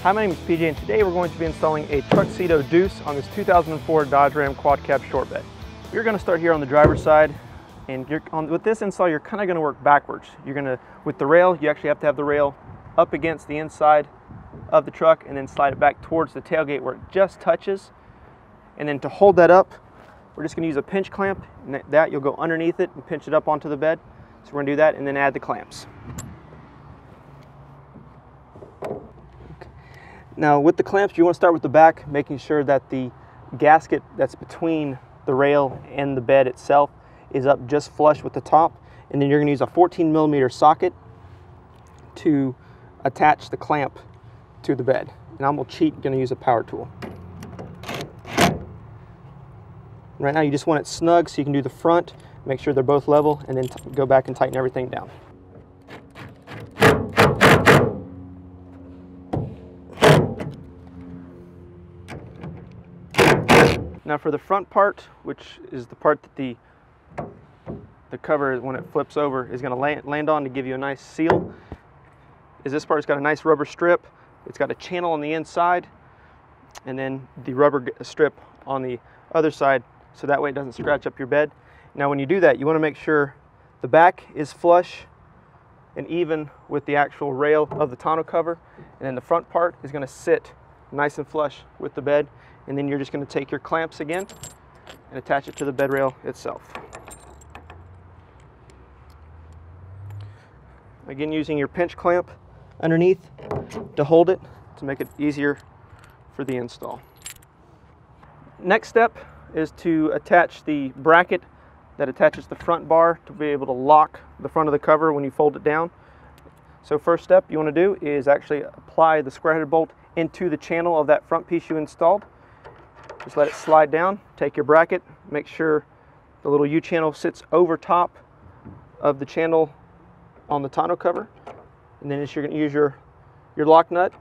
Hi, my name is PJ, and today we're going to be installing a Truxedo Deuce on this 2004 Dodge Ram quad cab short bed. You're going to start here on the driver's side, and with this install you're kind of going to work backwards. With the rail, you actually have to have the rail up against the inside of the truck and then slide it back towards the tailgate where it just touches. And then to hold that up, we're just going to use a pinch clamp, and that you'll go underneath it and pinch it up onto the bed. So we're going to do that and then add the clamps. Now with the clamps, you want to start with the back, making sure that the gasket that's between the rail and the bed itself is up just flush with the top. And then you're going to use a 14mm socket to attach the clamp to the bed. And I'm going to use a power tool. Right now you just want it snug so you can do the front, make sure they're both level, and then go back and tighten everything down. Now for the front part, which is the part that the cover, when it flips over, is going to land on to give you a nice seal, is this part has got a nice rubber strip. It's got a channel on the inside, and then the rubber strip on the other side, so that way it doesn't scratch up your bed. Now when you do that, you want to make sure the back is flush and even with the actual rail of the tonneau cover, and then the front part is going to sit nice and flush with the bed. And then you're just going to take your clamps again and attach it to the bed rail itself. Again, using your pinch clamp underneath to hold it to make it easier for the install. Next step is to attach the bracket that attaches the front bar to be able to lock the front of the cover when you fold it down. So first step you want to do is actually apply the square-headed bolt into the channel of that front piece you installed. Just let it slide down, take your bracket, make sure the little U-channel sits over top of the channel on the tonneau cover. And then you're going to use your lock nut,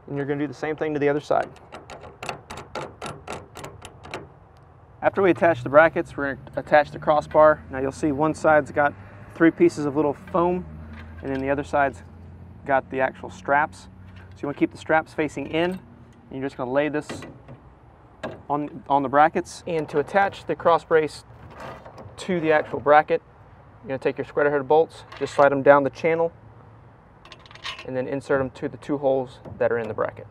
and you're going to do the same thing to the other side. After we attach the brackets, we're going to attach the crossbar. Now you'll see one side's got 3 pieces of little foam, and then the other side's got the actual straps. So you want to keep the straps facing in, and you're just going to lay this on the brackets. And to attach the cross brace to the actual bracket, you're going to take your square-headed bolts, just slide them down the channel, and then insert them to the 2 holes that are in the bracket.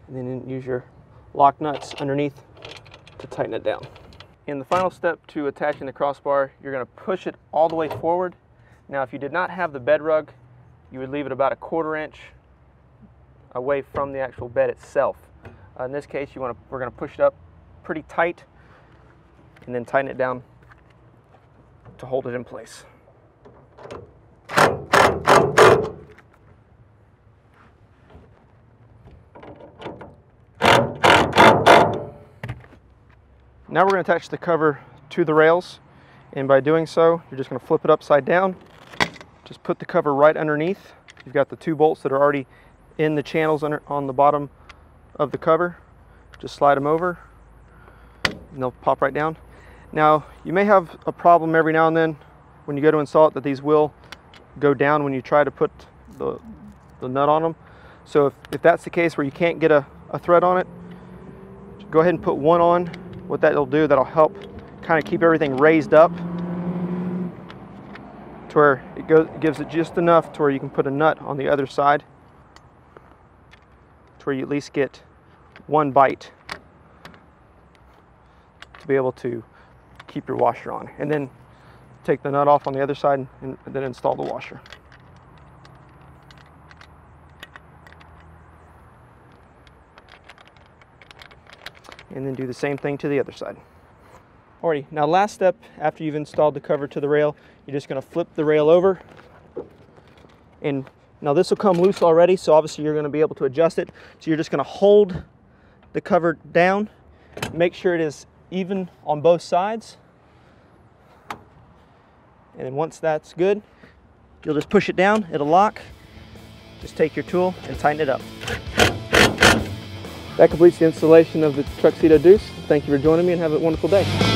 And then use your lock nuts underneath to tighten it down. In the final step to attaching the crossbar, you're going to push it all the way forward. Now if you did not have the bed rug, you would leave it about a 1/4 inch away from the actual bed itself. In this case, we're going to push it up pretty tight and then tighten it down to hold it in place. Now we're going to attach the cover to the rails, and by doing so, you're just going to flip it upside down. Just put the cover right underneath. You've got the 2 bolts that are already in the channels on the bottom of the cover. Just slide them over, and they'll pop right down. Now, you may have a problem every now and then when you go to install it that these will go down when you try to put the nut on them. So if that's the case where you can't get a thread on it, go ahead and put one on. What that'll do, that'll help kind of keep everything raised up to where it gives it just enough to where you can put a nut on the other side, to where you at least get one bite to be able to keep your washer on. And then take the nut off on the other side and then install the washer. And then do the same thing to the other side. Alrighty, now last step after you've installed the cover to the rail, you're just going to flip the rail over. And now this will come loose already, so obviously you're going to be able to adjust it. So you're just going to hold the cover down, make sure it is even on both sides. And then once that's good, you'll just push it down, it'll lock. Just take your tool and tighten it up. That completes the installation of the Truxedo Deuce. Thank you for joining me and have a wonderful day.